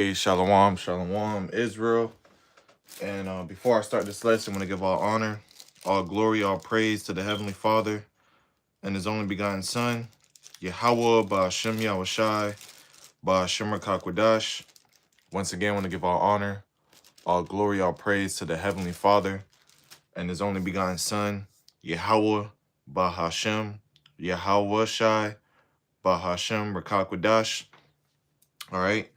Hey, Shalom, Shalom, Israel. And before I start this lesson, I want to give all honor, all glory, all praise to the Heavenly Father and His only begotten Son, Yahawah Ba'ashem Yahawashi Ba'ashem Rakakwadash. Once again, I want to give all honor, all glory, all praise to the Heavenly Father and His only begotten Son, Yahawah Ba'ashem Yahawashi Ba'ashem Rakakwadash. All right.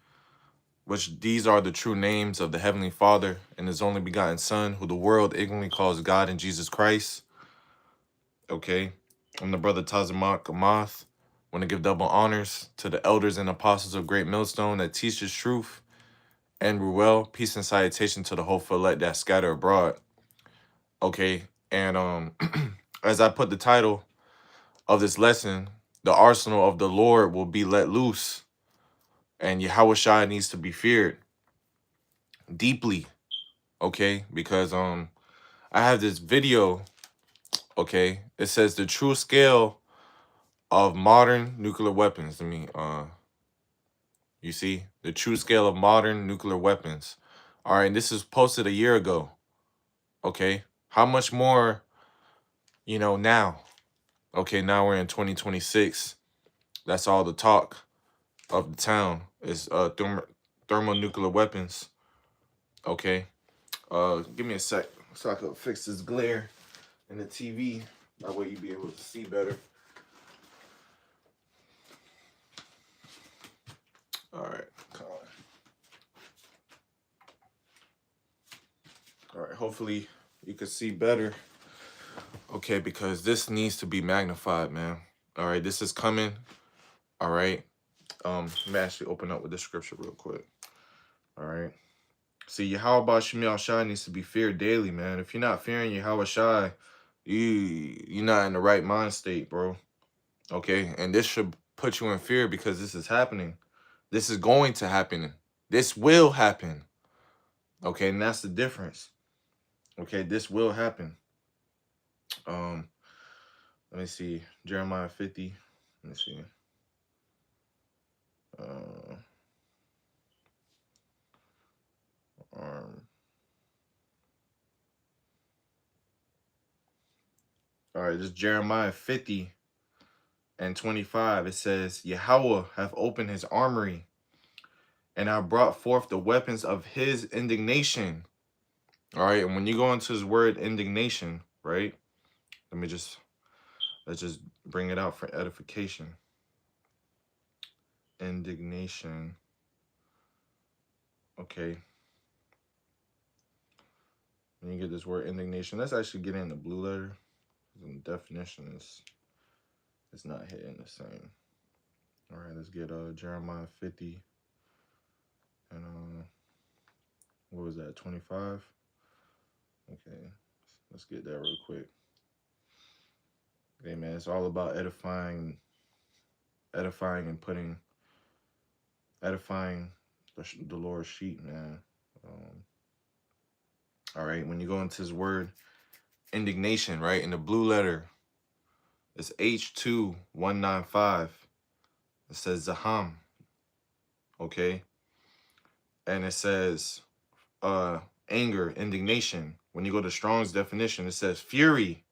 Which these are the true names of the Heavenly Father and His only begotten Son, who the world ignorantly calls God in Jesus Christ. Okay, I'm the brother Tazamak Amath. Want to give double honors to the elders and apostles of Great Millstone that teaches truth, and Ruel, peace and salutation to the hopeful elect that scatter abroad. Okay, and as I put the title of this lesson, the arsenal of the Lord will be let loose, and Yahawashi needs to be feared deeply. Okay, because I have this video. Okay, it says the true scale of modern nuclear weapons. I mean, you see the true scale of modern nuclear weapons. All right, this is posted a year ago. Okay, how much more? Now. Okay, now we're in 2026. That's all the talk of the town is thermonuclear weapons. Okay, give me a sec so I can fix this glare in the TV. That way you'll be able to see better. All right, come on. All right, hopefully you can see better. Okay, because this needs to be magnified, man. All right, this is coming. All right. Let me actually open up with this scripture real quick. All right. See, Yahawashi Yahawashi needs to be feared daily, man. If you're not fearing Yahawashi, you're not in the right mind state, bro. Okay, and this should put you in fear because this is happening. This is going to happen. This will happen. Okay, and that's the difference. Okay, this will happen. Let me see. Jeremiah 50. Let me see. All right, this is Jeremiah 50 and 25. It says, Yahweh hath opened his armory, and I brought forth the weapons of his indignation. All right, and when you go into his word indignation, right? Let's just bring it out for edification. Indignation. Okay. When you get this word indignation, let's actually get in the blue letter. The definition is not hitting the same. All right, let's get Jeremiah 50 and what was that, 25? Okay, let's get that real quick. Hey man, it's all about edifying and edifying the Lord's sheep, man. All right, when you go into his word indignation, right, in the blue letter, it's H2195. It says Zaham. Okay. And it says anger, indignation. When you go to Strong's definition, it says fury.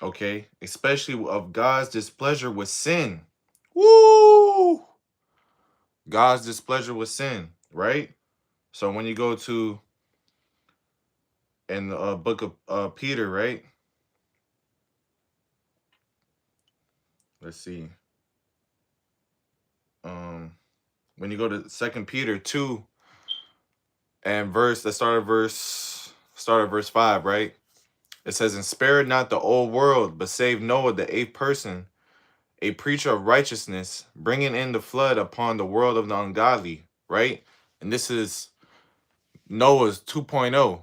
Okay. Especially of God's displeasure with sin. Woo! God's displeasure with sin, right? So when you go to in the book of Peter, right? Let's see. When you go to 2 Peter 2 and let's start at verse 5, right? It says, and spared not the old world, but saved Noah, the eighth person, a preacher of righteousness, bringing in the flood upon the world of the ungodly, right? And this is Noah's 2.0,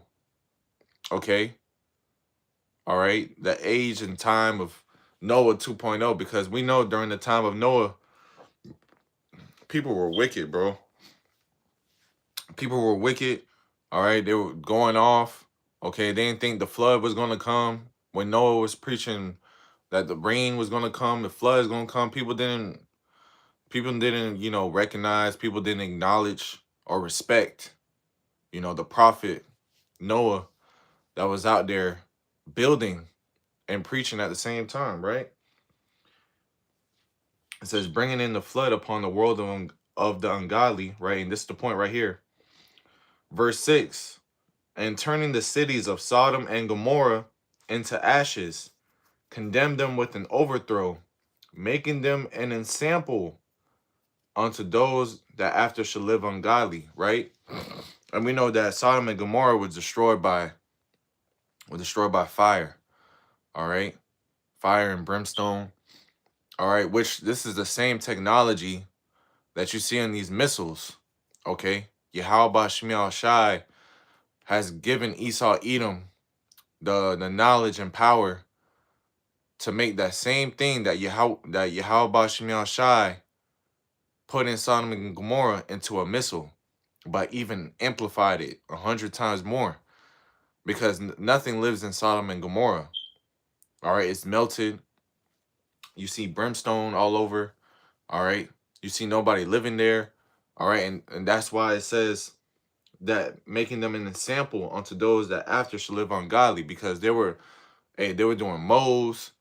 okay? All right, the age and time of Noah 2.0, because we know during the time of Noah, people were wicked, bro. People were wicked, all right? They were going off, okay? They didn't think the flood was going to come. When Noah was preaching that the rain was going to come, the flood is going to come, people didn't People didn't, you know, recognize, people didn't acknowledge or respect, you know, the prophet Noah that was out there building and preaching at the same time, right? It says, bringing in the flood upon the world of the ungodly, right? And this is the point right here. Verse 6, and turning the cities of Sodom and Gomorrah into ashes, condemned them with an overthrow, making them an ensample unto those that after should live ungodly, right? And we know that Sodom and Gomorrah was destroyed by fire, all right? Fire and brimstone, all right? Which this is the same technology that you see in these missiles, okay? YAHAWASHI has given Esau Edom the knowledge and power to make that same thing that Yahawah put in Sodom and Gomorrah into a missile, but even amplified it 100 times more, because nothing lives in Sodom and Gomorrah. All right, it's melted. You see brimstone all over. All right, you see nobody living there. All right, and that's why it says that making them an example unto those that after should live ungodly, because they were doing moles,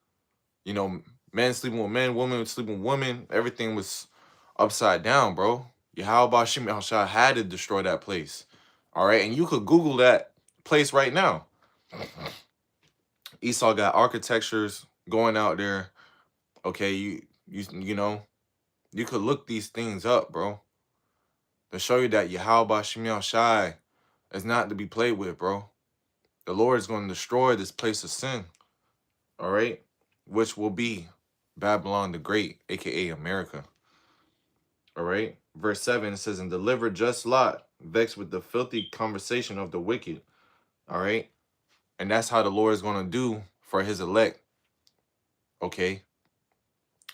you know, men sleeping with men, women sleeping with women. Everything was upside down, bro. Yahweh Shai had to destroy that place. All right, and you could Google that place right now. Esau got architectures going out there. Okay, you know, you could look these things up, bro, to show you that Yahweh Shai is not to be played with, bro. The Lord is going to destroy this place of sin. All right, which will be Babylon the Great, aka America. All right, verse 7 says, and deliver just Lot, vexed with the filthy conversation of the wicked. All right, and that's how the Lord is going to do for his elect. Okay,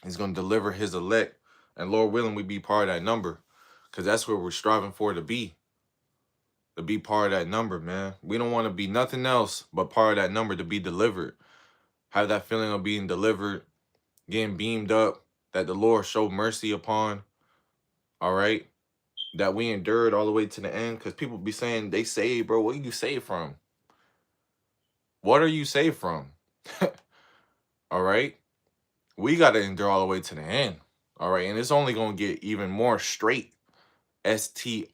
he's going to deliver his elect, and Lord willing, we be part of that number, because that's what we're striving for, to be part of that number, man. We don't want to be nothing else but part of that number, to be delivered. Have that feeling of being delivered, getting beamed up, that the Lord showed mercy upon. All right, that we endured all the way to the end. Because people be saying they saved, bro. What are you saved from? What are you saved from? All right, we got to endure all the way to the end. All right, and it's only going to get even more straight. STRAIT,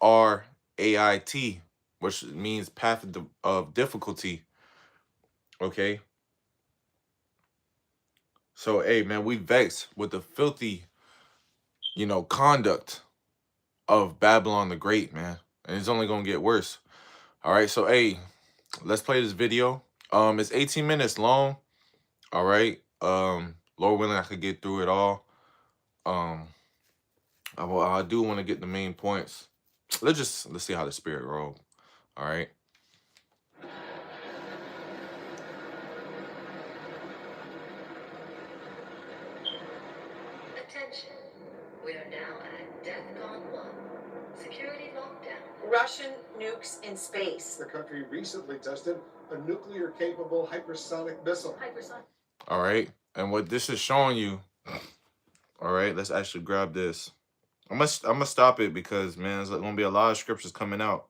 which means path of difficulty. Okay, so hey, man, we vexed with the filthy, you know, conduct of Babylon the Great, man, and it's only going to get worse. All right, so hey, let's play this video. It's 18 minutes long. All right. Lord willing, I could get through it all. I do want to get the main points. Let's see how the spirit roll. All right. Attention. We are now at DEFCON 1. Security lockdown. Russian nukes in space. The country recently tested a nuclear-capable hypersonic missile. All right. And what this is showing you, all right, let's actually grab this. I'm gonna stop it because, man, there's gonna be a lot of scriptures coming out.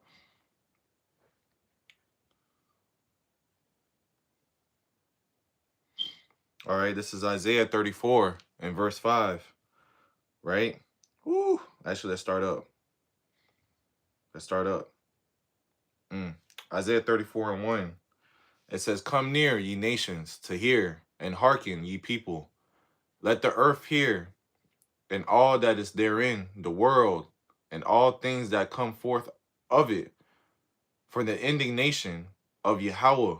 All right, this is Isaiah 34 and verse 5. Right? Woo. Actually, let's start up. Isaiah 34 and 1. It says, come near, ye nations, to hear, and hearken, ye people. Let the earth hear, and all that is therein, the world, and all things that come forth of it. For the indignation of Yahweh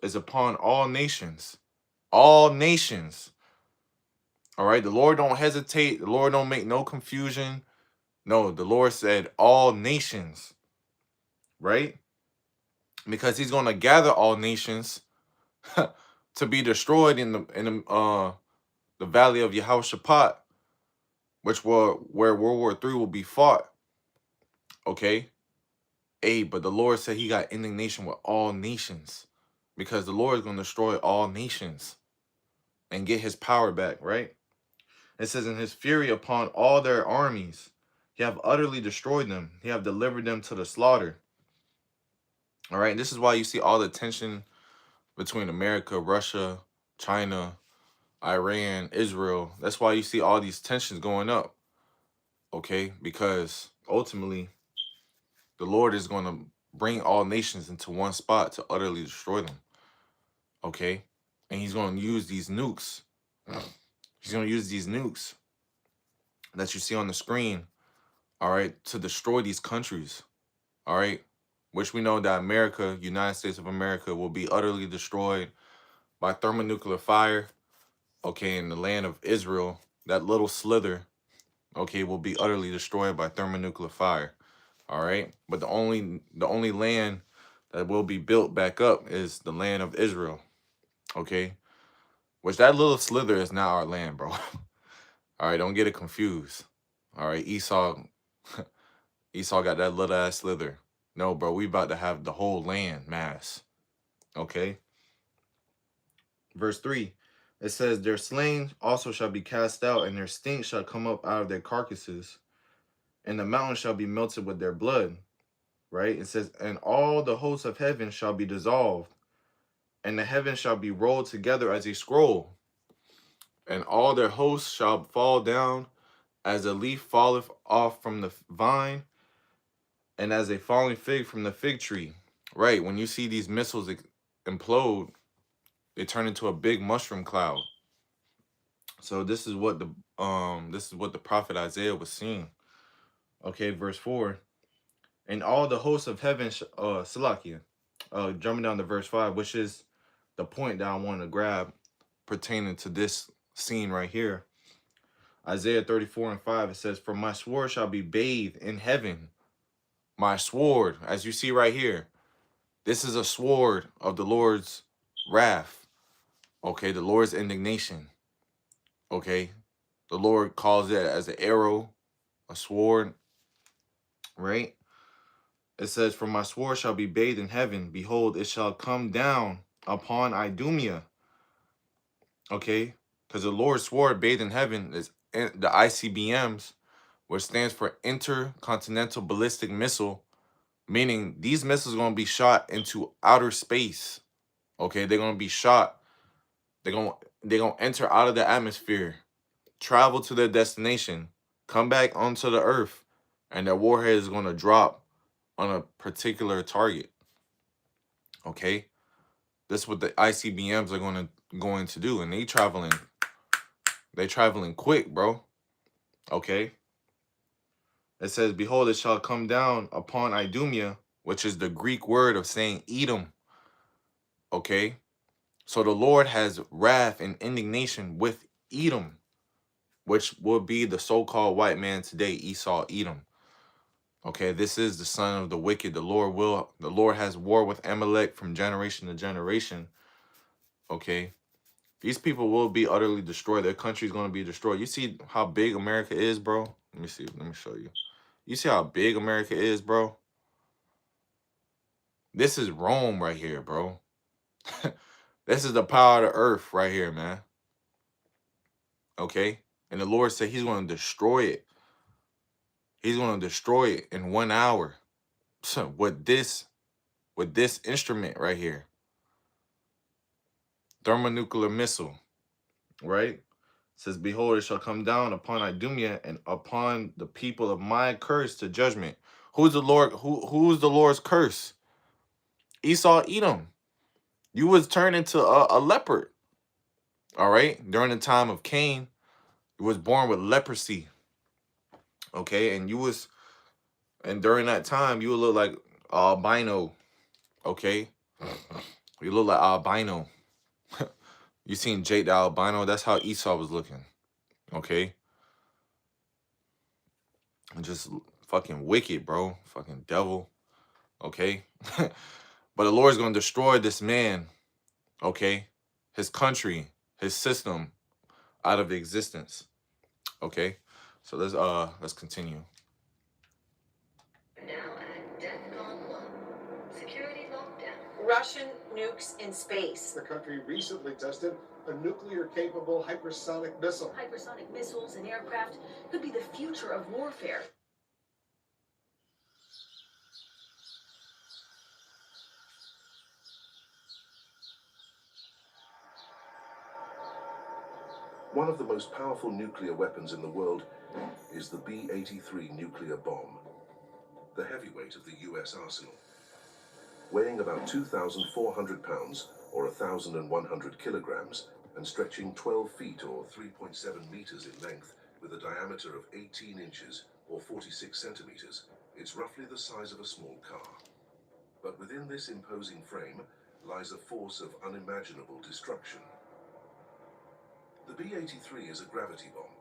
is upon all nations. All nations. All right, the Lord don't hesitate. The Lord don't make no confusion. No, the Lord said all nations. Right? Because he's going to gather all nations to be destroyed in the valley of Yehoshaphat, where World War III will be fought. Okay? But the Lord said he got indignation with all nations, because the Lord is going to destroy all nations and get his power back, right? It says, in his fury upon all their armies, he have utterly destroyed them. He have delivered them to the slaughter. All right. This is why you see all the tension between America, Russia, China, Iran, Israel. That's why you see all these tensions going up. Okay. Because ultimately, the Lord is going to bring all nations into one spot to utterly destroy them. Okay. And he's going to use these nukes. He's going to use these nukes that you see on the screen, all right, to destroy these countries, all right, which we know that America, United States of America, will be utterly destroyed by thermonuclear fire, okay, in the land of Israel, that little slither, okay, will be utterly destroyed by thermonuclear fire, all right, but the only land that will be built back up is the land of Israel, okay, which that little slither is not our land, bro. All right, don't get it confused. All right, Esau got that little ass slither. No, bro, we about to have the whole land mass. Okay. Verse 3, it says, their slain also shall be cast out, and their stink shall come up out of their carcasses, and the mountain shall be melted with their blood. Right? It says, and all the hosts of heaven shall be dissolved, and the heavens shall be rolled together as a scroll, and all their hosts shall fall down as a leaf falleth off from the vine, and as a falling fig from the fig tree. Right, when you see these missiles implode, they turn into a big mushroom cloud. So this is what the prophet Isaiah was seeing. Okay, verse 4. And all the hosts of heaven, Salakia, jumping down to verse 5, which is the point that I want to grab pertaining to this scene right here. Isaiah 34:5, it says, for my sword shall be bathed in heaven. My sword, as you see right here, this is a sword of the Lord's wrath. Okay, the Lord's indignation. Okay, the Lord calls it as an arrow, a sword, right? It says, for my sword shall be bathed in heaven. Behold, it shall come down upon Idumea. Okay, because the Lord's sword bathed in heaven is the ICBMs, which stands for Intercontinental Ballistic Missile, meaning these missiles are going to be shot into outer space. Okay, they're going to be shot. They're going to enter out of the atmosphere, travel to their destination, come back onto the earth, and their warhead is going to drop on a particular target. Okay, this is what the ICBMs are going to do, and they traveling quick, bro. Okay, it says, behold, it shall come down upon Idumea, which is the Greek word of saying Edom. Okay, so the Lord has wrath and indignation with Edom, which will be the so-called white man today, Esau, Edom. Okay, this is the son of the wicked. The Lord has war with Amalek from generation to generation. Okay, these people will be utterly destroyed. Their country is going to be destroyed. You see how big America is, bro? Let me see. Let me show you. You see how big America is, bro? This is Rome right here, bro. This is the power of the earth right here, man. Okay, and the Lord said he's going to destroy it. He's going to destroy it in 1 hour. So with this instrument right here, thermonuclear missile, right? It says, behold, it shall come down upon Idumea and upon the people of my curse to judgment. Who's the Lord? Who's the Lord's curse? Esau, Edom. You was turned into a leopard. All right. During the time of Cain, you was born with leprosy. Okay, and during that time, you would look like albino. Okay, you look like albino. You seen Jake the albino? That's how Esau was looking. Okay, and just fucking wicked, bro. Fucking devil. Okay, but the Lord's gonna destroy this man. Okay, his country, his system, out of existence. Okay, so let's continue. Now at DEFCON 1. Security lockdown. Russian nukes in space. The country recently tested a nuclear-capable hypersonic missile. Hypersonic missiles and aircraft could be the future of warfare. One of the most powerful nuclear weapons in the world is the B-83 nuclear bomb, the heavyweight of the US arsenal. Weighing about 2,400 pounds or 1,100 kilograms and stretching 12 feet or 3.7 meters in length with a diameter of 18 inches or 46 centimeters, it's roughly the size of a small car. But within this imposing frame lies a force of unimaginable destruction. The B-83 is a gravity bomb,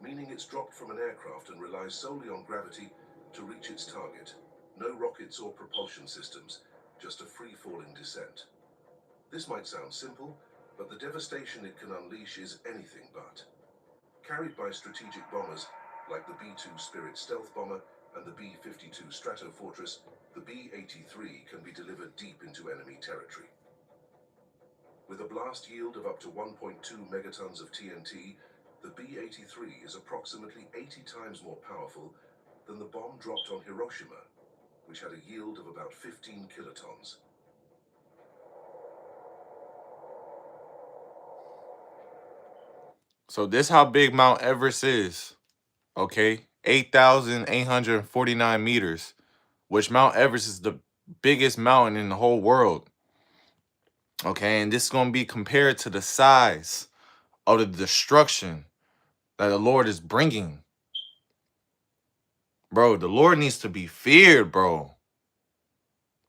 meaning it's dropped from an aircraft and relies solely on gravity to reach its target. No rockets or propulsion systems, just a free-falling descent. This might sound simple, but the devastation it can unleash is anything but. Carried by strategic bombers like the B-2 Spirit stealth bomber and the B-52 Stratofortress, the B-83 can be delivered deep into enemy territory. With a blast yield of up to 1.2 megatons of TNT, the B-83 is approximately 80 times more powerful than the bomb dropped on Hiroshima, which had a yield of about 15 kilotons. So this how big Mount Everest is, okay? 8,849 meters, which Mount Everest is the biggest mountain in the whole world. Okay, and this is going to be compared to the size of the destruction that the Lord is bringing. Bro, the Lord needs to be feared, bro.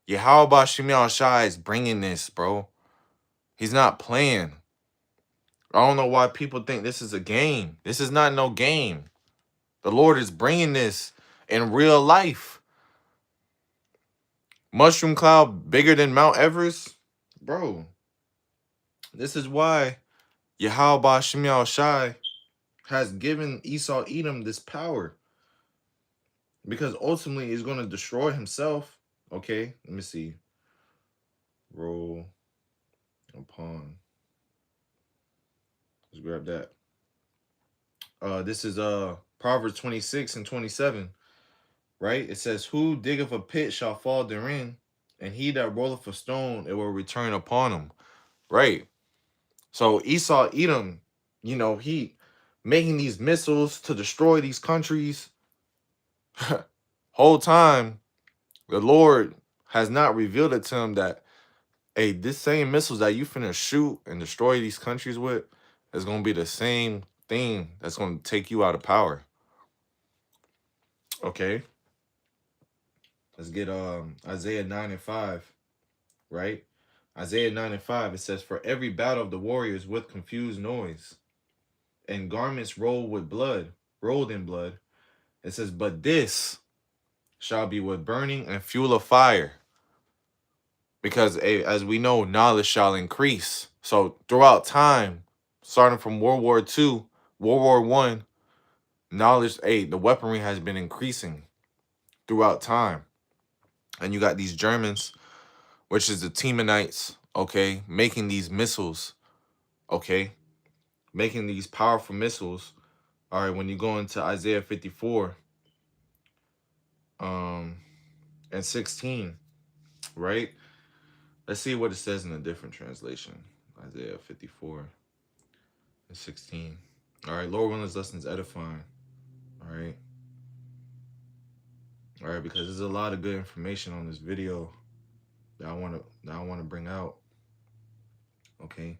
YAHAWASHI Shai is bringing this, bro. He's not playing. I don't know why people think this is a game. This is not no game. The Lord is bringing this in real life. Mushroom cloud bigger than Mount Everest? Bro, this is why YAHAWASHI Shai has given Esau Edom this power. Because ultimately he's going to destroy himself. Okay, let me see. Roll upon. Let's grab that. This is Proverbs 26 and 27. Right? It says, who diggeth a pit shall fall therein, and he that rolleth a stone, it will return upon him. Right? So Esau Edom, you know, he making these missiles to destroy these countries. Whole time, the Lord has not revealed it to him that, hey, this same missiles that you finna shoot and destroy these countries with is gonna be the same thing that's gonna take you out of power. Okay. Let's get Isaiah 9 and 5, right? Isaiah 9 and 5, it says, for every battle of the warriors with confused noise, and garments rolled in blood. It says, but this shall be with burning and fuel of fire. Because as we know, knowledge shall increase. So throughout time, starting from World War II, World War I, knowledge, the weaponry has been increasing throughout time. And you got these Germans, which is the Temanites, okay, making these missiles, okay, making these powerful missiles. All right, when you go into Isaiah 54 and 16, right? Let's see what it says in a different translation. Isaiah 54 and 16. All right, Lord willing, this lesson is edifying. All right. All right, because there's a lot of good information on this video that I want to bring out. Okay.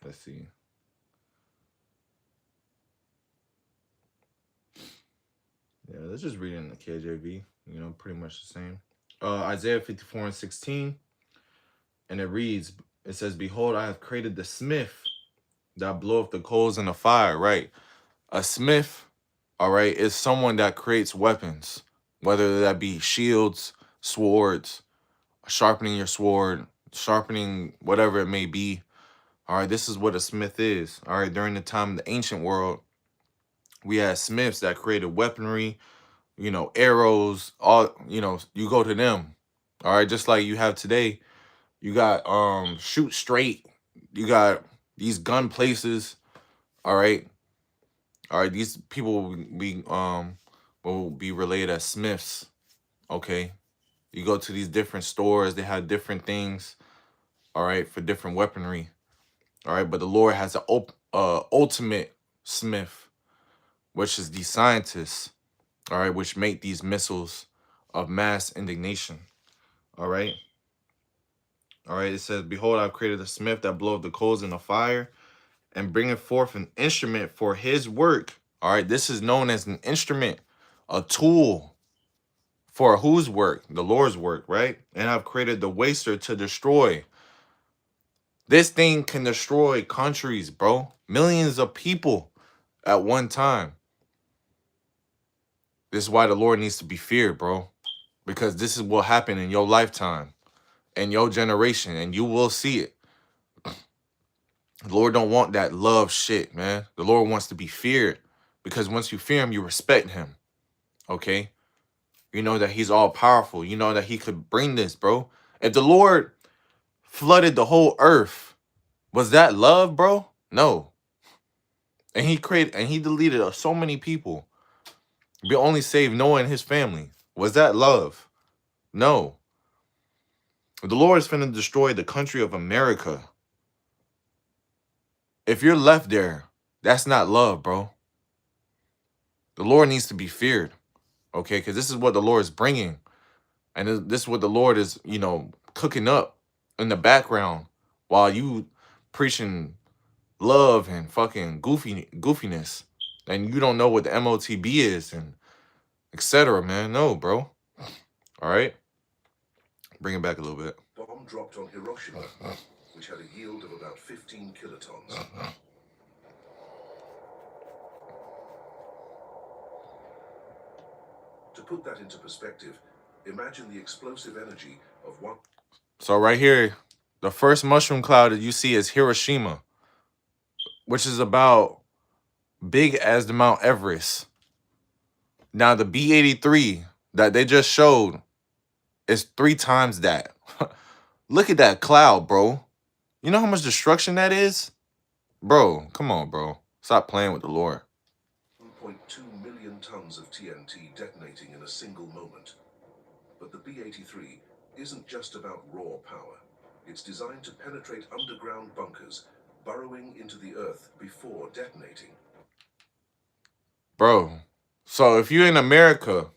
Let's see. Yeah, let's just read it in the KJV. You know, pretty much the same. Isaiah 54 and 16. And it reads, it says, behold, I have created the smith that bloweth the coals in the fire, right? A smith, all right, is someone that creates weapons, whether that be shields, swords, sharpening your sword, sharpening whatever it may be. All right, this is what a smith is. All right, during the time of the ancient world, we had smiths that created weaponry, you know, arrows, all, you know, you go to them. All right, just like you have today, you got shoot straight. You got these gun places. All right. All right, these people will be related as Smiths. Okay. You go to these different stores, they have different things, all right, for different weaponry. All right, but the Lord has an ultimate Smith, which is the scientists, all right, which make these missiles of mass indignation. All right. All right, it says, "Behold, I've created a smith that bloweth the coals in the fire and bringeth forth an instrument for his work." All right, this is known as an instrument, a tool for whose work? The Lord's work, right? "And I've created the waster to destroy." This thing can destroy countries, bro. Millions of people at one time. This is why the Lord needs to be feared, bro. Because this is what happened in your lifetime, in your generation, and you will see it. The Lord don't want that love shit, man. The Lord wants to be feared. Because once you fear him, you respect him. Okay? You know that he's all powerful. You know that he could bring this, bro. If the Lord flooded the whole earth, was that love, bro? No. And he deleted so many people. We only saved Noah and his family. Was that love? No. The Lord is finna destroy the country of America. If you're left there, that's not love, bro. The Lord needs to be feared, okay? Because this is what the Lord is bringing. And this is what the Lord is, cooking up in the background while you preaching love and fucking goofiness. And you don't know what the MOTB is and etc., man. No, bro. All right? Bring it back a little bit. Bomb dropped on Hiroshima, which had a yield of about 15 kilotons. To put that into perspective, imagine the explosive energy of one. So right here, the first mushroom cloud that you see is Hiroshima, which is about big as the Mount Everest. Now the B-83 that they just showed is 3 times that. Look at that cloud, bro. You know how much destruction that is? Bro, come on, bro. Stop playing with the Lord. 1.2 million tons of TNT detonating in a single moment. But the B-83 isn't just about raw power. It's designed to penetrate underground bunkers, burrowing into the earth before detonating. Bro, so if you're in America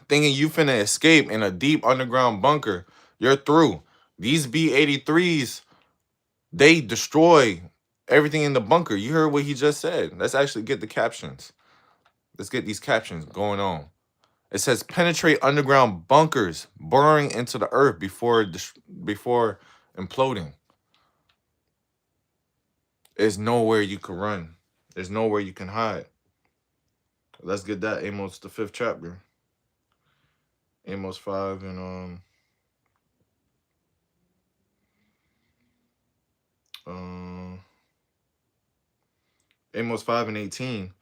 thinking you finna escape in a deep underground bunker, you're through. These B-83s, they destroy everything in the bunker. You heard what he just said. Let's actually get the captions. Let's get these captions going on. It says, penetrate underground bunkers, burrowing into the earth before imploding. There's nowhere you can run. There's nowhere you can hide. Let's get that. Amos, the 5th chapter. Amos 5 and Amos 5 and 18.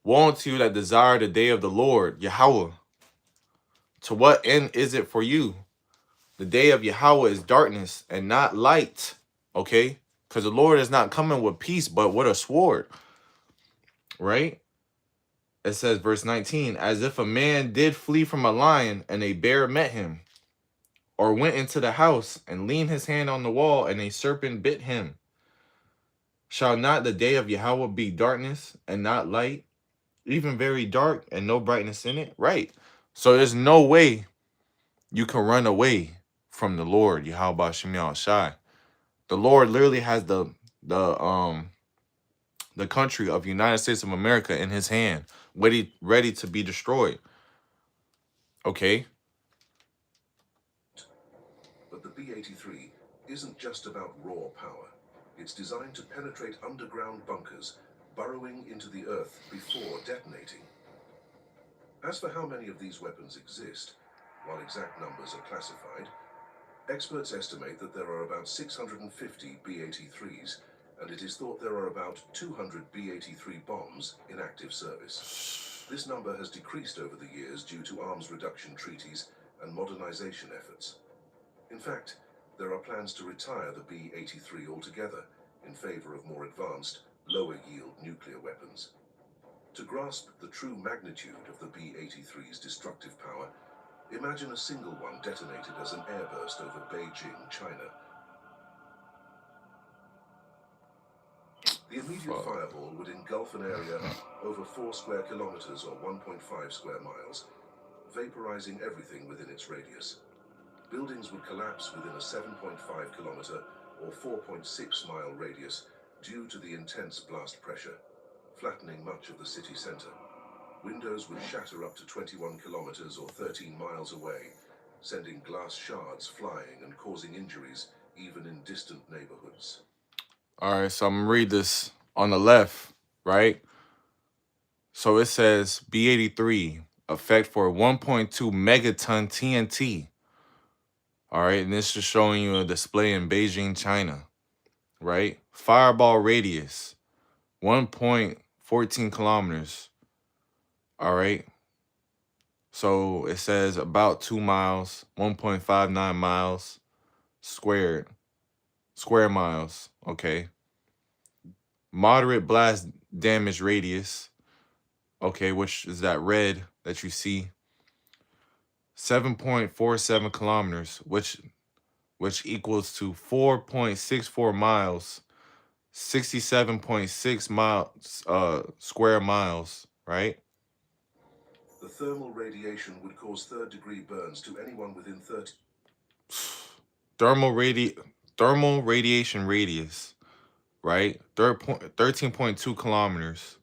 Woe unto you that desire the day of the Lord, Yahweh. To what end is it for you? The day of Yahweh is darkness and not light. Okay? Because the Lord is not coming with peace, but with a sword. Right? It says, verse 19, as if a man did flee from a lion and a bear met him, or went into the house and leaned his hand on the wall and a serpent bit him. Shall not the day of Yahweh be darkness and not light, even very dark and no brightness in it? Right. So there's no way you can run away from the Lord, YAHAWASHI NEEDS. The Lord literally has the country of United States of America in his hand, ready to be destroyed. Okay. But the B-83 isn't just about raw power. It's designed to penetrate underground bunkers, burrowing into the earth before detonating. As for how many of these weapons exist, while exact numbers are classified, experts estimate that there are about 650 B-83s, and it is thought there are about 200 B-83 bombs in active service. This number has decreased over the years due to arms reduction treaties and modernization efforts. In fact, there are plans to retire the B-83 altogether in favor of more advanced, lower-yield nuclear weapons. To grasp the true magnitude of the B-83's destructive power, imagine a single one detonated as an airburst over Beijing, China. The immediate fireball would engulf an area over 4 square kilometers or 1.5 square miles, vaporizing everything within its radius. Buildings would collapse within a 7.5 kilometer or 4.6 mile radius due to the intense blast pressure, flattening much of the city center. Windows would shatter up to 21 kilometers or 13 miles away, sending glass shards flying and causing injuries even in distant neighborhoods. All right, so I'm gonna read this on the left, right? So it says B-83 effect for 1.2 megaton TNT. All right, and this is showing you a display in Beijing, China, right? Fireball radius 1.14 kilometers. All right. So it says about 2 miles, 1.59 miles square miles. Okay. Moderate blast damage radius. Okay, which is that red that you see. 7.47 kilometers, which equals to 4.64 miles, 67.6 miles square miles, right? The thermal radiation would cause third-degree burns to anyone within 30. Thermal radiation radius, right? 13.2 kilometers,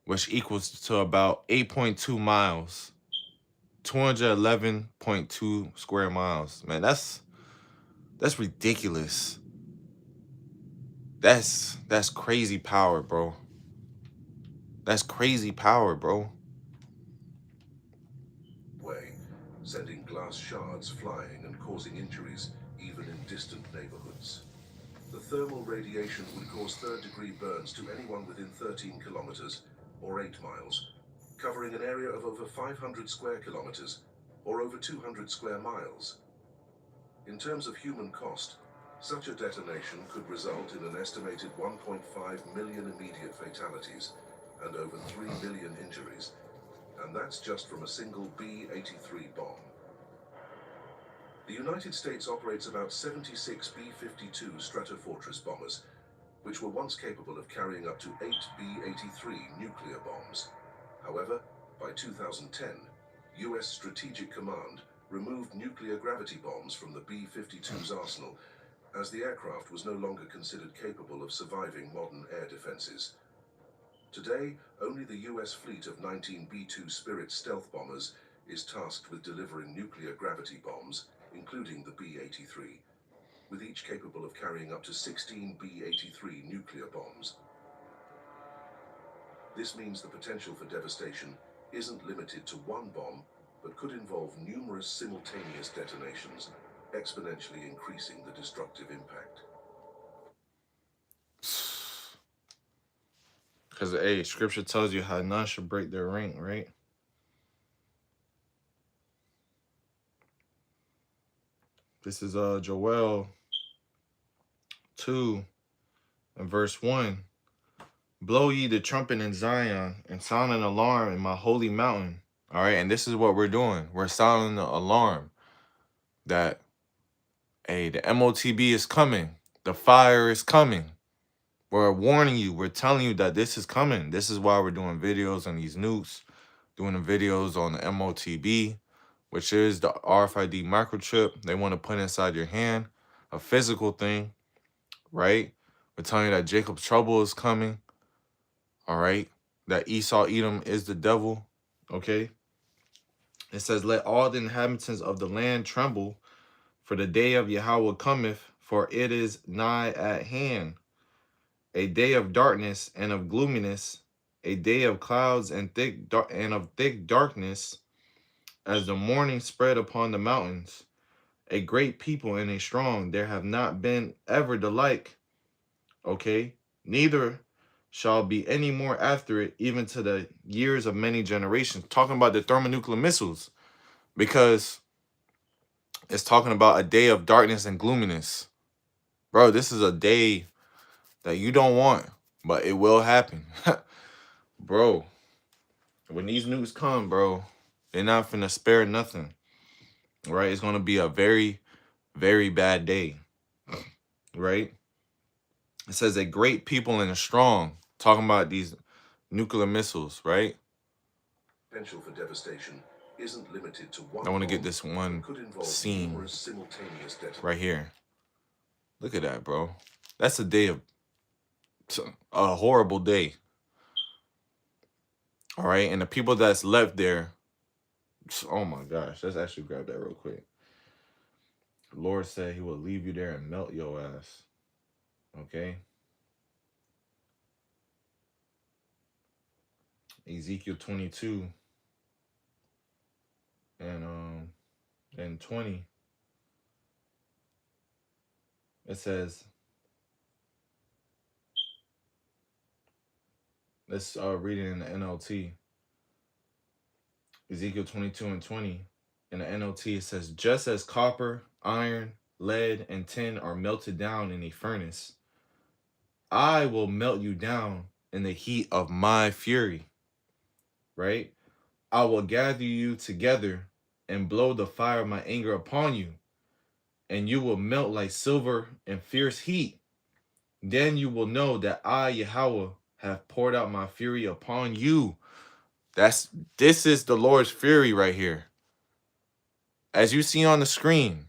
which equals to about 8.2 miles, 211.2 square miles. Man, that's ridiculous. That's crazy power, bro. That's crazy power, bro. Way, sending glass shards flying and causing injuries even in distant neighborhoods. The thermal radiation would cause third-degree burns to anyone within 13 kilometers or 8 miles, covering an area of over 500 square kilometers or over 200 square miles. In terms of human cost, such a detonation could result in an estimated 1.5 million immediate fatalities and over 3 million injuries, and that's just from a single B-83 bomb. The United States operates about 76 B-52 Stratofortress bombers, which were once capable of carrying up to 8 B-83 nuclear bombs. However, by 2010, U.S. Strategic Command removed nuclear gravity bombs from the B-52's arsenal, as the aircraft was no longer considered capable of surviving modern air defenses. Today, only the U.S. fleet of 19 B-2 Spirit stealth bombers is tasked with delivering nuclear gravity bombs, including the B-83, with each capable of carrying up to 16 B-83 nuclear bombs. This means the potential for devastation isn't limited to one bomb, but could involve numerous simultaneous detonations, exponentially increasing the destructive impact. Because, hey, scripture tells you how none should break their rank, right? This is Joel 2 and verse 1. Blow ye the trumpet in Zion and sound an alarm in my holy mountain. All right, and this is what we're doing. We're sounding the alarm that, hey, the MOTB is coming. The fire is coming. We're warning you. We're telling you that this is coming. This is why we're doing videos on these nukes, doing the videos on the MOTB, which is the RFID microchip they want to put inside your hand, a physical thing, right? We're telling you that Jacob's trouble is coming, all right? That Esau, Edom is the devil, okay? It says, let all the inhabitants of the land tremble, for the day of Yahweh cometh, for it is nigh at hand. A day of darkness and of gloominess, a day of clouds and of thick darkness, as the morning spread upon the mountains. A great people and a strong, there have not been ever the like. Okay? Neither shall be any more after it, even to the years of many generations. Talking about the thermonuclear missiles. Because It's talking about a day of darkness and gloominess. Bro, this is a day that you don't want, but it will happen. Bro, when these nukes come, bro, they're not finna spare nothing. Right? It's gonna be a very, very bad day. Right? It says a great people and a strong. Talking about these nuclear missiles, right? Potential for devastation isn't limited to one. I want to get this one could involve scene numerous simultaneous detonations. right here. Look at that, bro. That's a day of a horrible day. All right, and the people that's left there. Oh my gosh, let's actually grab that real quick. The Lord said He will leave you there and melt your ass. Okay. Ezekiel 22 and 20. It says, let's read it in the NLT. Ezekiel 22 and 20. In the NLT, it says, just as copper, iron, lead, and tin are melted down in a furnace, I will melt you down in the heat of my fury. Right? I will gather you together and blow the fire of my anger upon you, and you will melt like silver in fierce heat. Then you will know that I, Yahweh, have poured out my fury upon you. This is the Lord's fury right here. As you see on the screen,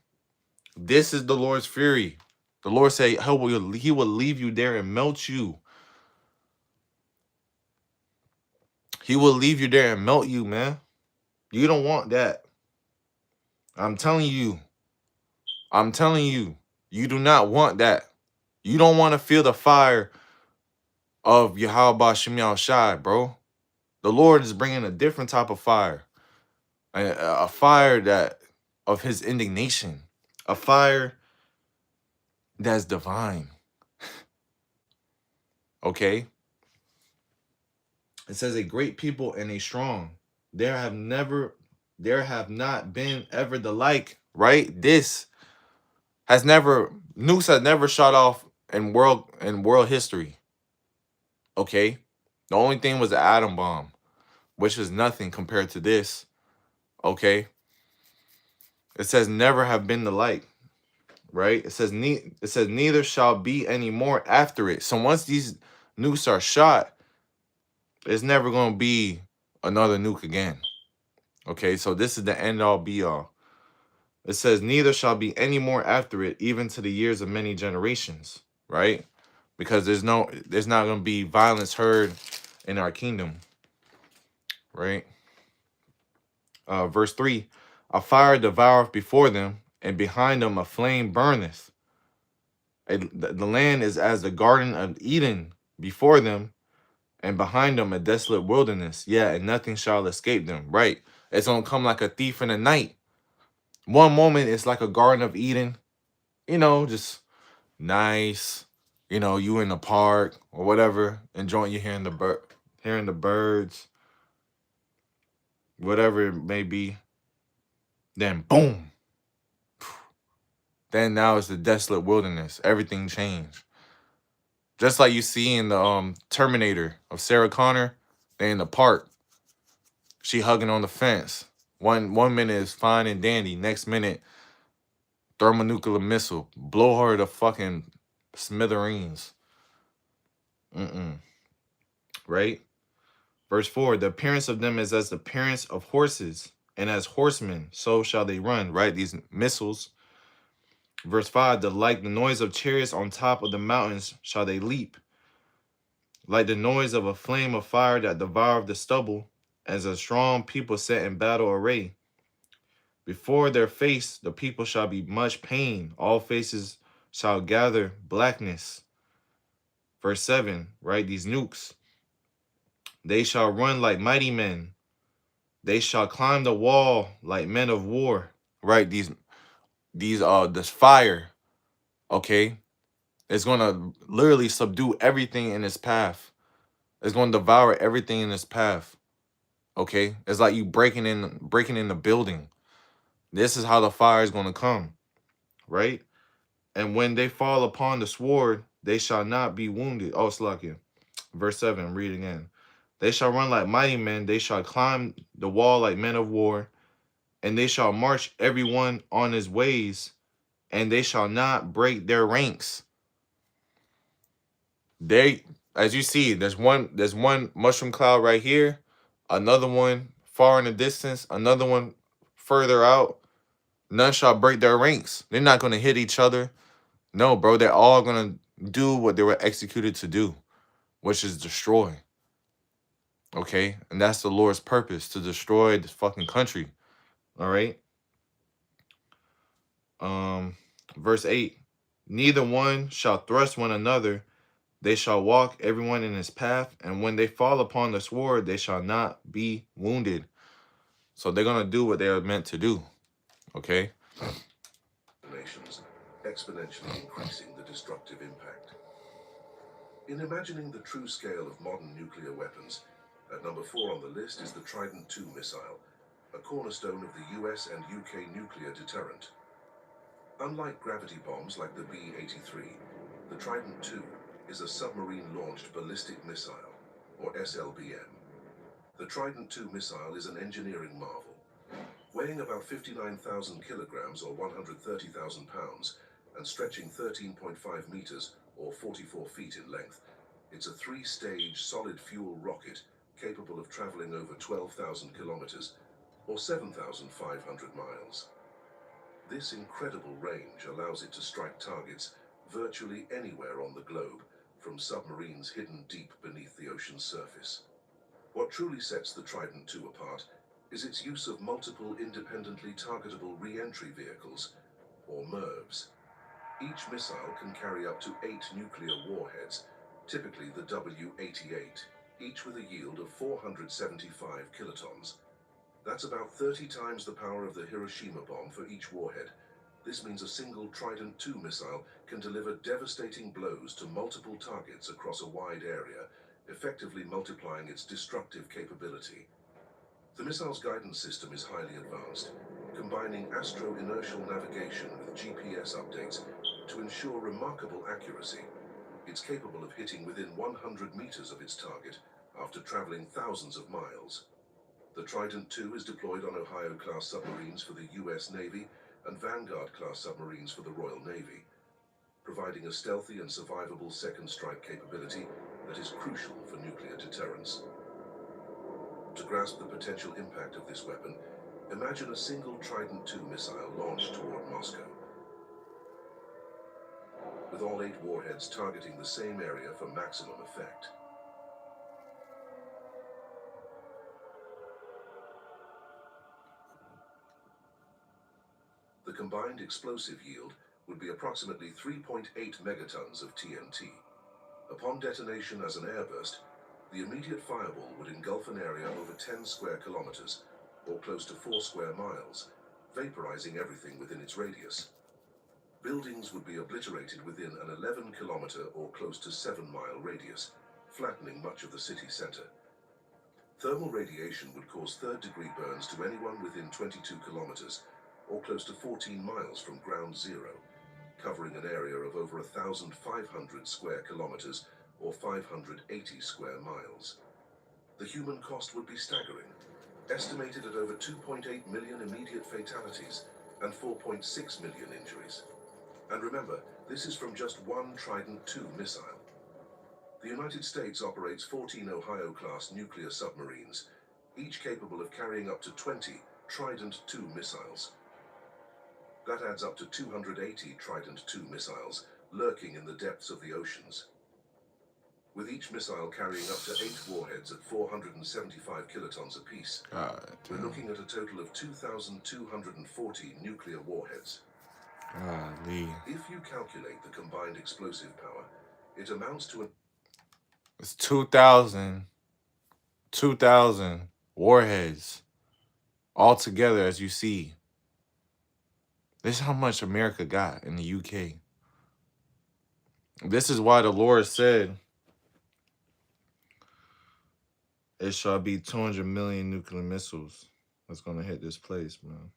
this is the Lord's fury. The Lord said He will leave you there and melt you. He will leave you there and melt you, man. You don't want that. I'm telling you. You do not want that. You don't want to feel the fire of YAHAWASHI Needs, bro. The Lord is bringing a different type of fire. A fire that of His indignation. A fire that's divine. Okay? It says a great people and a strong. There have not been ever the like, right? Nukes has never shot off in world history. Okay? The only thing was the atom bomb, which is nothing compared to this. Okay? It says never have been the like, right? It says neither shall be any more after it. So once these nukes are shot, there's never going to be another nuke again. Okay, so this is the end all be all. It says neither shall be any more after it, even to the years of many generations, right? Because there's not going to be violence heard in our kingdom, right? Verse 3, a fire devoureth before them, and behind them a flame burneth. The land is as the garden of Eden before them, and behind them a desolate wilderness. Yeah, and nothing shall escape them. Right. It's going to come like a thief in the night. One moment it's like a garden of Eden, just nice, you in the park or whatever, enjoying you hearing the birds, whatever it may be. Then boom. Then now it's the desolate wilderness. Everything changed. Just like you see in the Terminator of Sarah Connor, they in the park. She hugging on the fence. One minute is fine and dandy. Next minute, thermonuclear missile. Blow her to fucking smithereens. Right? Verse 4, the appearance of them is as the appearance of horses, and as horsemen, so shall they run, right? These missiles. Verse 5, like the noise of chariots on top of the mountains shall they leap. Like the noise of a flame of fire that devoureth the stubble, as a strong people set in battle array. Before their face the people shall be much pain. All faces shall gather blackness. Verse 7, right? These nukes. They shall run like mighty men. They shall climb the wall like men of war. Right? This fire, okay? It's gonna literally subdue everything in its path. It's gonna devour everything in its path. Okay? It's like you breaking in the building. This is how the fire is going to come, right? And when they fall upon the sword, they shall not be wounded. Oh, Slakia. Verse 7, read again. They shall run like mighty men. They shall climb the wall like men of war. And they shall march everyone on his ways. And they shall not break their ranks. They, as you see, there's one mushroom cloud right here. Another one far in the distance. Another one further out. None shall break their ranks. They're not going to hit each other. No, bro. They're all going to do what they were executed to do, which is destroy. Okay? And that's the Lord's purpose, to destroy this fucking country. All right? Verse 8. Neither one shall thrust one another. They shall walk everyone in his path. And when they fall upon the sword, they shall not be wounded. So they're going to do what they are meant to do. Okay? Nations, exponentially increasing the destructive impact. In imagining the true scale of modern nuclear weapons, at number 4 on the list is the Trident II missile, a cornerstone of the US and UK nuclear deterrent. Unlike gravity bombs like the B-83, the Trident II is a submarine-launched ballistic missile, or SLBM. The Trident II missile is an engineering marvel. Weighing about 59,000 kilograms or 130,000 pounds and stretching 13.5 meters or 44 feet in length, it's a 3-stage solid-fuel rocket capable of traveling over 12,000 kilometers or 7,500 miles. This incredible range allows it to strike targets virtually anywhere on the globe, from submarines hidden deep beneath the ocean's surface. What truly sets the Trident II apart is its use of multiple independently targetable re-entry vehicles, or MIRVs. Each missile can carry up to 8 nuclear warheads, typically the W-88, each with a yield of 475 kilotons. That's about 30 times the power of the Hiroshima bomb for each warhead. This means a single Trident II missile can deliver devastating blows to multiple targets across a wide area, effectively multiplying its destructive capability. The missile's guidance system is highly advanced, combining astro-inertial navigation with GPS updates to ensure remarkable accuracy. It's capable of hitting within 100 meters of its target after traveling thousands of miles. The Trident II is deployed on Ohio-class submarines for the US Navy and Vanguard-class submarines for the Royal Navy, providing a stealthy and survivable second strike capability that is crucial for nuclear deterrence. To grasp the potential impact of this weapon, imagine a single Trident II missile launched toward Moscow, with all 8 warheads targeting the same area for maximum effect. The combined explosive yield would be approximately 3.8 megatons of TNT. Upon detonation as an airburst, the immediate fireball would engulf an area over 10 square kilometers, or close to 4 square miles, vaporizing everything within its radius. Buildings would be obliterated within an 11-kilometer or close to 7-mile radius, flattening much of the city center. Thermal radiation would cause third-degree burns to anyone within 22 kilometers, or close to 14 miles from ground zero, covering an area of over 1,500 square kilometers or 580 square miles. The human cost would be staggering, estimated at over 2.8 million immediate fatalities and 4.6 million injuries. And remember, this is from just one Trident II missile. The United States operates 14 Ohio-class nuclear submarines, each capable of carrying up to 20 Trident II missiles. That adds up to 280 Trident II missiles lurking in the depths of the oceans. With each missile carrying up to 8 warheads at 475 kilotons apiece, we're looking at a total of 2,240 nuclear warheads. If you calculate the combined explosive power, it amounts to It's 2,000 warheads all together, as you see. This is how much America got in the UK. This is why the Lord said it shall be 200 million nuclear missiles that's going to hit this place, man.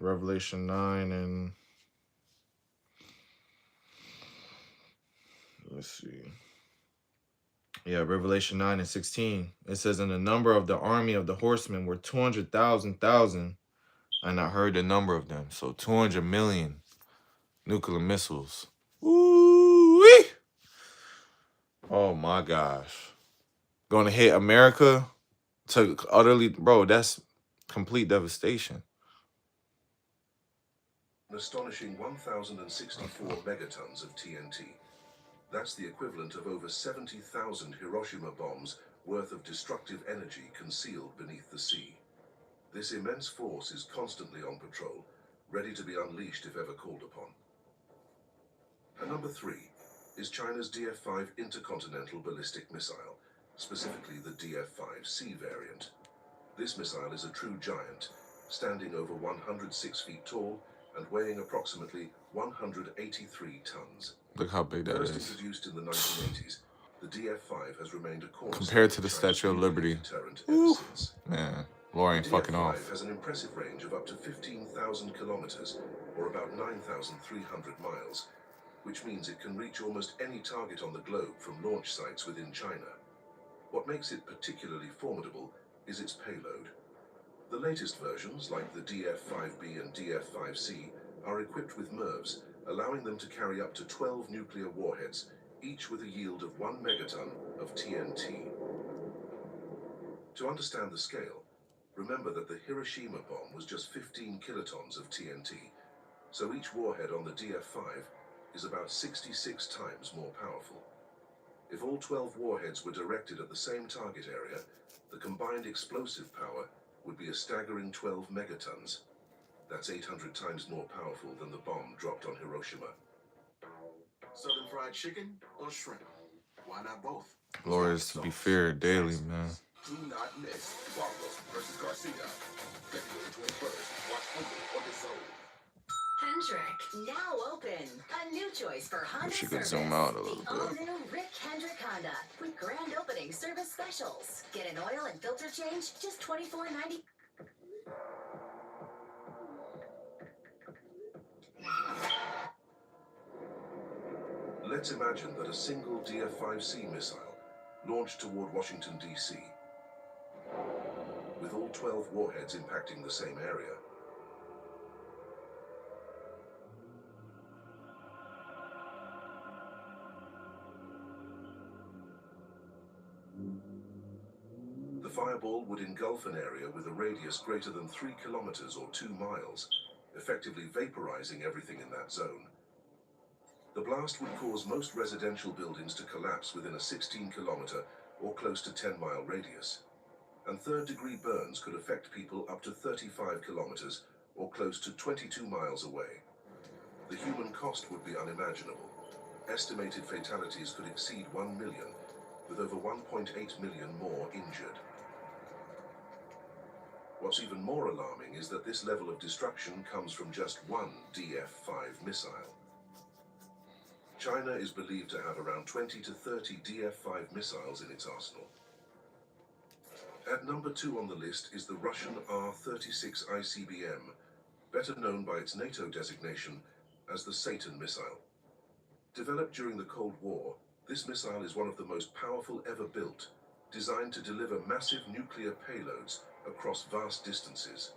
Revelation 9 and let's see. Yeah, Revelation 9 and 16. It says, "And the number of the army of the horsemen were 200,000, and I heard the number of them." So 200 million nuclear missiles. Ooh-wee! Oh my gosh. Going to hit America to utterly, bro, that's complete devastation. An astonishing 1,064 megatons of TNT. That's the equivalent of over 70,000 Hiroshima bombs worth of destructive energy concealed beneath the sea. This immense force is constantly on patrol, ready to be unleashed if ever called upon. And number 3 is China's DF-5 intercontinental ballistic missile, specifically the DF-5C variant. This missile is a true giant, standing over 106 feet tall and weighing approximately 183 tons. Look how big that First is. introduced in the 1980s, the DF-5 has remained a cornerstone Compared to the of China's Statue of nuclear Liberty. deterrent ever since. Man, Laura ain't The fucking DF-5 off. has an impressive range of up to 15,000 kilometers, or about 9,300 miles, which means it can reach almost any target on the globe from launch sites within China. What makes it particularly formidable is its payload. The latest versions, like the DF-5B and DF-5C, are equipped with MIRVs, allowing them to carry up to 12 nuclear warheads, each with a yield of 1 megaton of TNT. To understand the scale, remember that the Hiroshima bomb was just 15 kilotons of TNT, so each warhead on the DF-5 is about 66 times more powerful. If all 12 warheads were directed at the same target area, the combined explosive power would be a staggering 12 megatons. That's 800 times more powerful than the bomb dropped on Hiroshima. Southern fried chicken or shrimp? Why not both? Laura is to be feared daily, man. Do not miss Barros versus Garcia. February 21st. Watch only on the Zone. Hendrick, now open. A new choice for Honda Wish you could service. zoom out a little The bit. all-new Rick Hendrick Honda with grand opening service specials. Get an oil and filter change, just $24.90. Let's imagine that a single DF-5C missile launched toward Washington, D.C., with all 12 warheads impacting the same area. The fireball would engulf an area with a radius greater than 3 kilometers or 2 miles, effectively vaporizing everything in that zone. The blast would cause most residential buildings to collapse within a 16-kilometer or close to 10-mile radius, and third-degree burns could affect people up to 35 kilometers or close to 22 miles away. The human cost would be unimaginable. Estimated fatalities could exceed 1 million, with over 1.8 million more injured. What's even more alarming is that this level of destruction comes from just one DF-5 missile. China is believed to have around 20 to 30 DF-5 missiles in its arsenal. At number 2 on the list is the Russian R-36 ICBM, better known by its NATO designation as the Satan missile. Developed during the Cold War, this missile is one of the most powerful ever built, designed to deliver massive nuclear payloads across vast distances.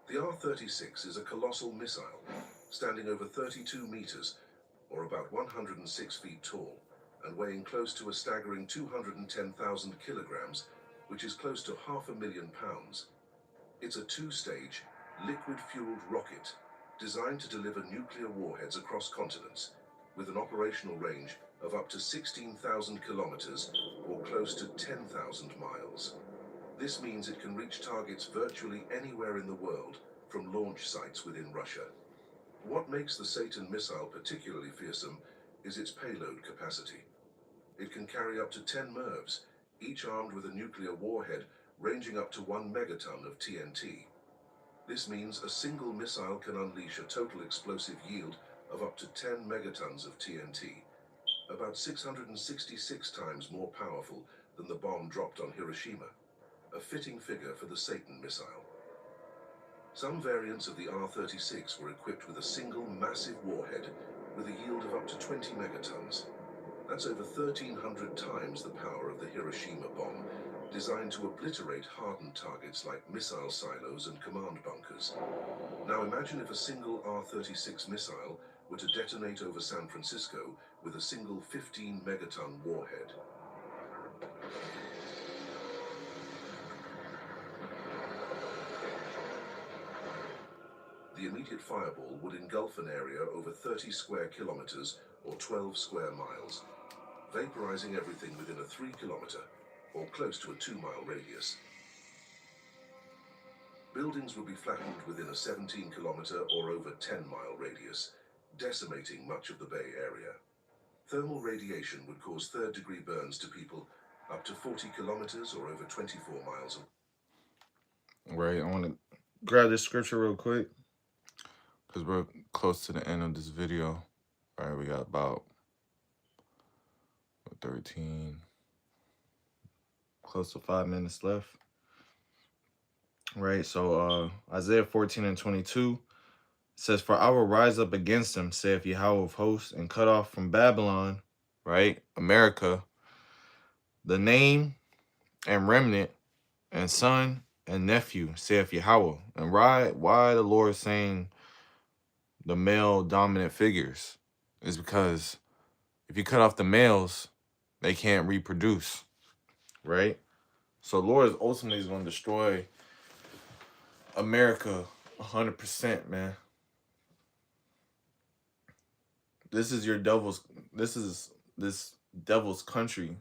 The R-36 is a colossal missile, standing over 32 meters, or about 106 feet tall, and weighing close to a staggering 210,000 kilograms, which is close to 500,000 pounds. It's a two-stage, liquid-fueled rocket designed to deliver nuclear warheads across continents, with an operational range of up to 16,000 kilometers, or close to 10,000 miles. This means it can reach targets virtually anywhere in the world, from launch sites within Russia. What makes the Satan missile particularly fearsome is its payload capacity. It can carry up to 10 MIRVs, each armed with a nuclear warhead ranging up to 1 megaton of TNT. This means a single missile can unleash a total explosive yield of up to 10 megatons of TNT, about 666 times more powerful than the bomb dropped on Hiroshima. a fitting figure for the Satan missile. Some variants of the R-36 were equipped with a single massive warhead with a yield of up to 20 megatons. That's over 1,300 times the power of the Hiroshima bomb, designed to obliterate hardened targets like missile silos and command bunkers. Now imagine if a single R-36 missile were to detonate over San Francisco with a single 15-megaton warhead. The immediate fireball would engulf an area over 30 square kilometers or 12 square miles, vaporizing everything within a 3-kilometer or close to a 2-mile radius. Buildings would be flattened within a 17-kilometer or over 10-mile radius, decimating much of the Bay Area. Thermal radiation would cause third-degree burns to people up to 40 kilometers or over 24 miles away. Right, I want to grab this scripture real quick because we're close to the end of this video. All right, we got about 13, close to 5 minutes left. Right, so Isaiah 14:22 says, "For I will rise up against them, saith Yahweh of hosts, and cut off from Babylon," right, America, "the name and remnant and son and nephew, saith Yahweh." And why the Lord is saying the male dominant figures is because if you cut off the males, they can't reproduce, right? So the Lord is ultimately going to destroy America 100%, man. This is this devil's country,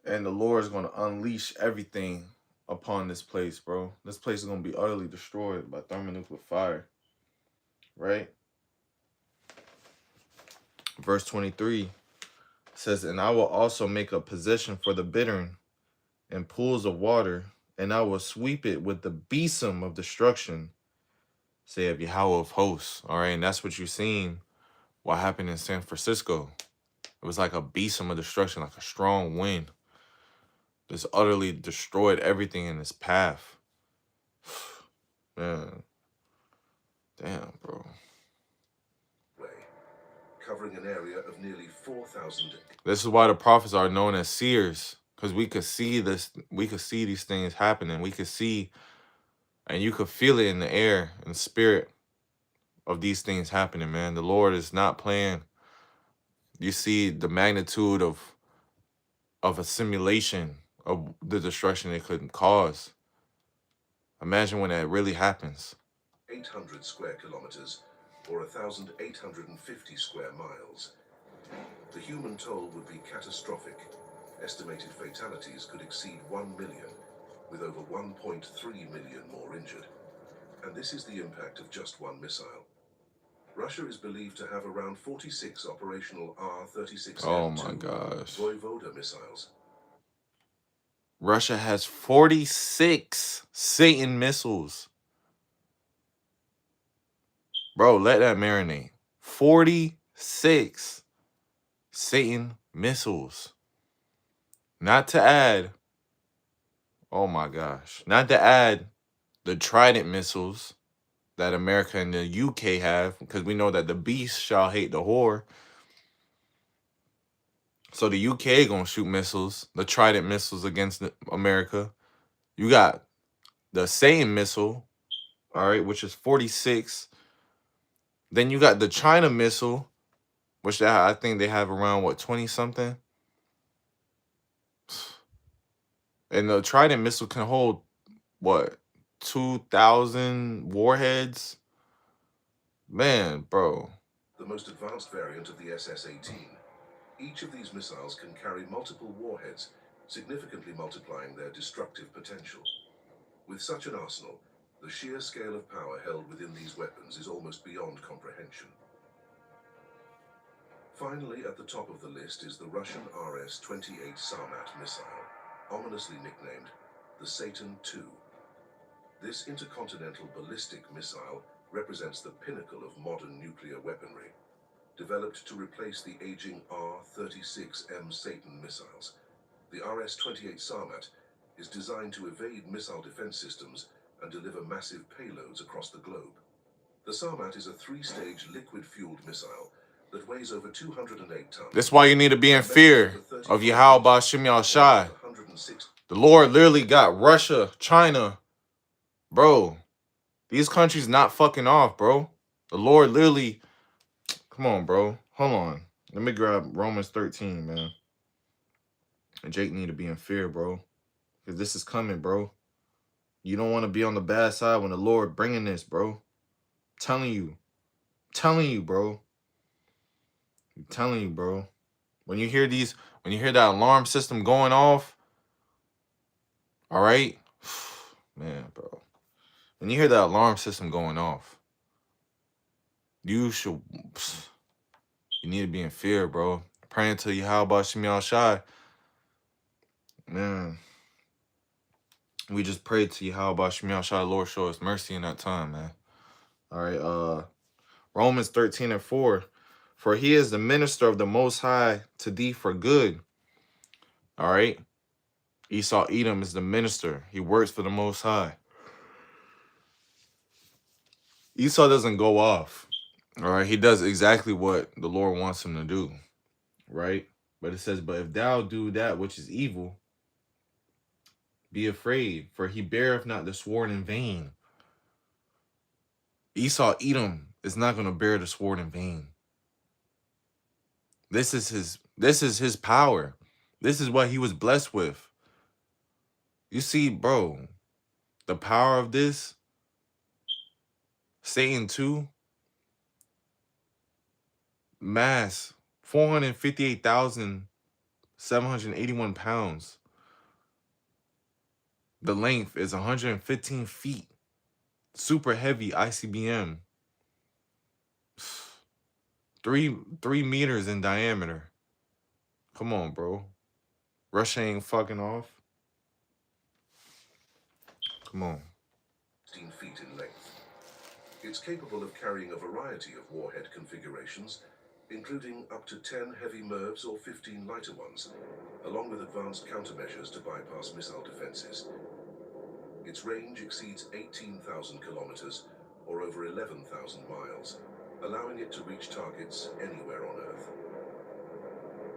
and the Lord is going to unleash everything upon this place, bro. This place is going to be utterly destroyed by thermonuclear fire, right? Verse 23 says, "And I will also make a position for the bittern and pools of water, and I will sweep it with the besom of destruction, saith Yahweh of hosts." All right, and that's what you're seeing what happened in San Francisco. It was like a besom of destruction, like a strong wind. Just utterly destroyed everything in its path. Man. Damn, bro. Covering an area of nearly 4,000. This is why the prophets are known as seers, because we could see this, we could see these things happening. We could see, and you could feel it in the air and spirit of these things happening, man. The Lord is not playing. You see the magnitude of a simulation of the destruction it could cause. Imagine when that really happens. 800 square kilometers or 1,850 square miles. The human toll would be catastrophic. Estimated fatalities could exceed 1 million, with over 1.3 million more injured. And this is the impact of just one missile. Russia is believed to have around 46 operational R-36 Oh my gosh. Voivode missiles. Russia has 46 Satan missiles. Bro, let that marinate. 46 Satan missiles. Not to add, oh my gosh, not to add the Trident missiles that America and the UK have, because we know that the beast shall hate the whore. So the UK gonna shoot missiles, the Trident missiles against America. You got the same missile, all right, which is 46. Then you got the China missile, which I think they have around, what, 20 something? And the Trident missile can hold, what, 2,000 warheads? Man, bro. The most advanced variant of the SS-18. Each of these missiles can carry multiple warheads, significantly multiplying their destructive potential. With such an arsenal, the sheer scale of power held within these weapons is almost beyond comprehension. Finally, at the top of the list is the Russian RS-28 Sarmat missile, ominously nicknamed the Satan II. This intercontinental ballistic missile represents the pinnacle of modern nuclear weaponry, developed to replace the aging R-36M Satan missiles. The RS-28 Sarmat is designed to evade missile defense systems and deliver massive payloads across the globe. The Sarmat is a 3-stage liquid-fueled missile that weighs over 208 tons. That's why you need to be in fear of YAHAWASHI NEEDS. The Lord literally got Russia, China. Bro, these countries not fucking off, bro. The Lord literally... Come on, bro. Hold on. Let me grab Romans 13, man. And Jake need to be in fear, bro. Because this is coming, bro. You don't want to be on the bad side when the Lord bringing this, bro. Telling you, bro. I'm telling you, bro. When you hear that alarm system going off, all right? Man, bro. When you hear that alarm system going off, you need to be in fear, bro. Praying to YAHAWASHI NEEDS. Man. We just prayed to YAHAWASHI NEEDS. Lord, show us mercy in that time, man. All right, Romans 13:4. For he is the minister of the Most High to thee for good. All right. Esau Edom is the minister. He works for the Most High. Esau doesn't go off. All right. He does exactly what the Lord wants him to do. Right. But it says, but if thou do that which is evil, be afraid, for he beareth not the sword in vain. Esau Edom is not going to bear the sword in vain. This is his power. This is what he was blessed with. You see, bro, the power of this, Satan 2, mass, 458,781 pounds. The length is 115 feet. Super heavy ICBM. 3 meters in diameter. Come on, bro. Russia ain't fucking off. Come on. 16 feet in length. It's capable of carrying a variety of warhead configurations, including up to 10 heavy MIRVs or 15 lighter ones, along with advanced countermeasures to bypass missile defenses. Its range exceeds 18,000 kilometers, or over 11,000 miles, allowing it to reach targets anywhere on Earth.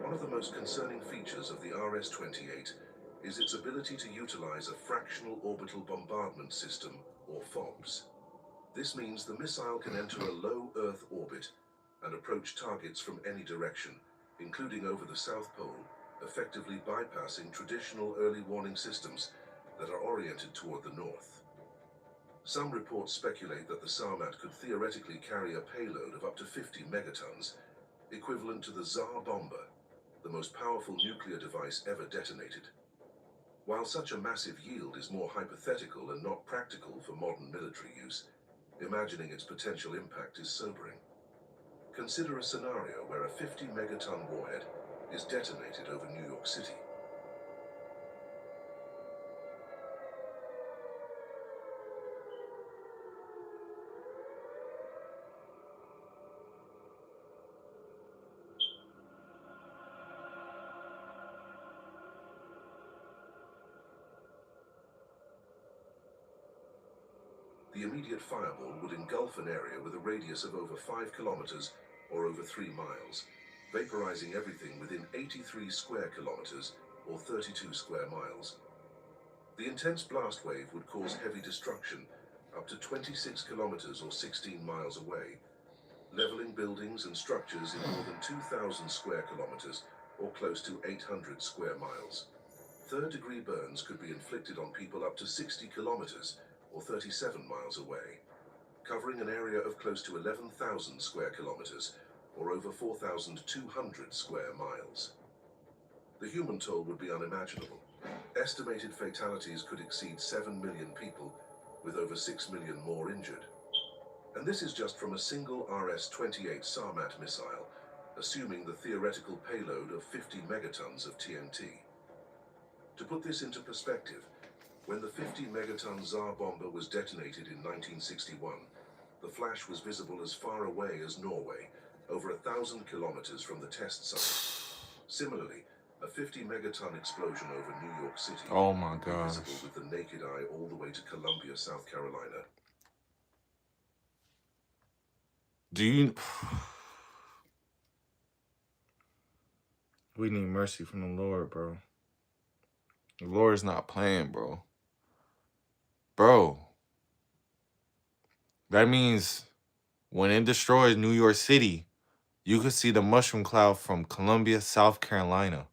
One of the most concerning features of the RS-28 is its ability to utilize a fractional orbital bombardment system, or FOBS. This means the missile can enter a low Earth orbit and approach targets from any direction, including over the South Pole, effectively bypassing traditional early warning systems that are oriented toward the north. Some reports speculate that the Sarmat could theoretically carry a payload of up to 50 megatons, equivalent to the Tsar bomber, the most powerful nuclear device ever detonated. While such a massive yield is more hypothetical and not practical for modern military use, imagining its potential impact is sobering. Consider a scenario where a 50-megaton warhead is detonated over New York City. The immediate fireball would engulf an area with a radius of over 5 kilometers or over 3 miles, vaporizing everything within 83 square kilometers or 32 square miles. The intense blast wave would cause heavy destruction up to 26 kilometers or 16 miles away, leveling buildings and structures in more than 2,000 square kilometers or close to 800 square miles. Third-degree burns could be inflicted on people up to 60 kilometers or 37 miles away, covering an area of close to 11,000 square kilometers, or over 4,200 square miles. The human toll would be unimaginable. Estimated fatalities could exceed 7 million people, with over 6 million more injured. And this is just from a single RS-28 Sarmat missile, assuming the theoretical payload of 50 megatons of TNT. To put this into perspective, when the 50-megaton Tsar bomber was detonated in 1961, the flash was visible as far away as Norway, over 1,000 kilometers from the test site. Similarly, A 50-megaton explosion over New York City Oh my would be gosh. visible with the naked eye all the way to Columbia, South Carolina. Do you... We need mercy from the Lord, bro. The Lord's not playing, bro. Bro. That means when it destroys New York City, you could see the mushroom cloud from Columbia, South Carolina.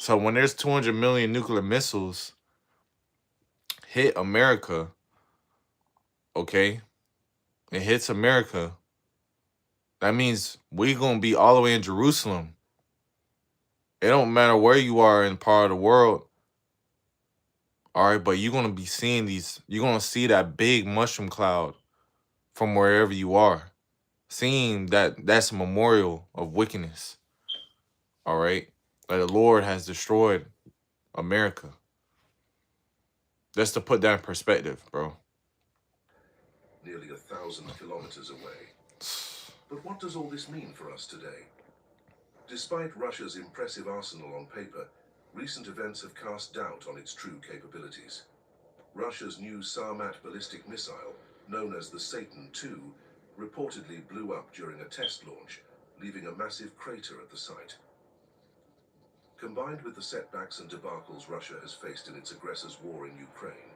So when there's 200 million nuclear missiles hit America, okay, it hits America, that means we gonna be all the way in Jerusalem. It don't matter where you are in part of the world, all right, but you're gonna be seeing these, you're gonna see that big mushroom cloud from wherever you are. Seeing that's a memorial of wickedness, all right? That the Lord has destroyed America. Just to put that in perspective, bro. Nearly 1,000 kilometers away. But what does all this mean for us today? Despite Russia's impressive arsenal on paper, recent events have cast doubt on its true capabilities. Russia's new Sarmat ballistic missile, known as the Satan II, reportedly blew up during a test launch, leaving a massive crater at the site. Combined with the setbacks and debacles Russia has faced in its aggressors' war in Ukraine,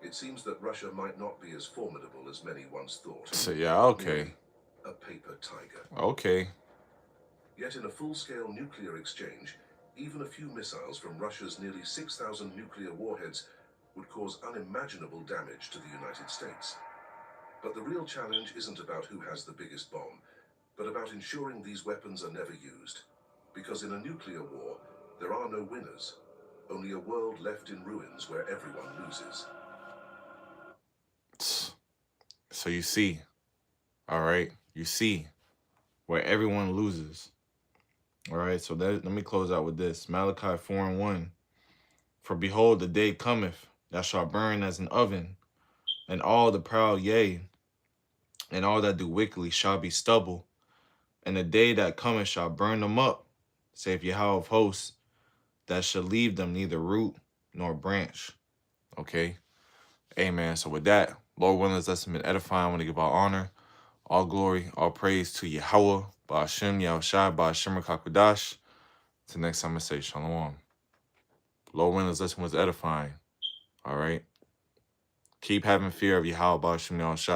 it seems that Russia might not be as formidable as many once thought. So yeah, okay. Merely a paper tiger. Okay. Yet in a full-scale nuclear exchange, even a few missiles from Russia's nearly 6,000 nuclear warheads would cause unimaginable damage to the United States. But the real challenge isn't about who has the biggest bomb, but about ensuring these weapons are never used. Because in a nuclear war, there are no winners, only a world left in ruins where everyone loses. So you see, all right, you see where everyone loses. All right, so let me close out with this. Malachi 4:1. For behold, the day cometh that shall burn as an oven, and all the proud, yea, and all that do wickedly shall be stubble. And the day that cometh shall burn them up, saith Yahweh of hosts, that shall leave them neither root nor branch. Okay? Amen. So with that, Lord willing, this lesson been edifying. I want to give all honor, all glory, all praise to Yahweh, Ba'ashem, Yahushai, Ba'ashem, Rakakudash. Till next time I say Shalom. Lord willing, this lesson was edifying. All right? Keep having fear of Yahweh, Ba'ashem, Yahushai.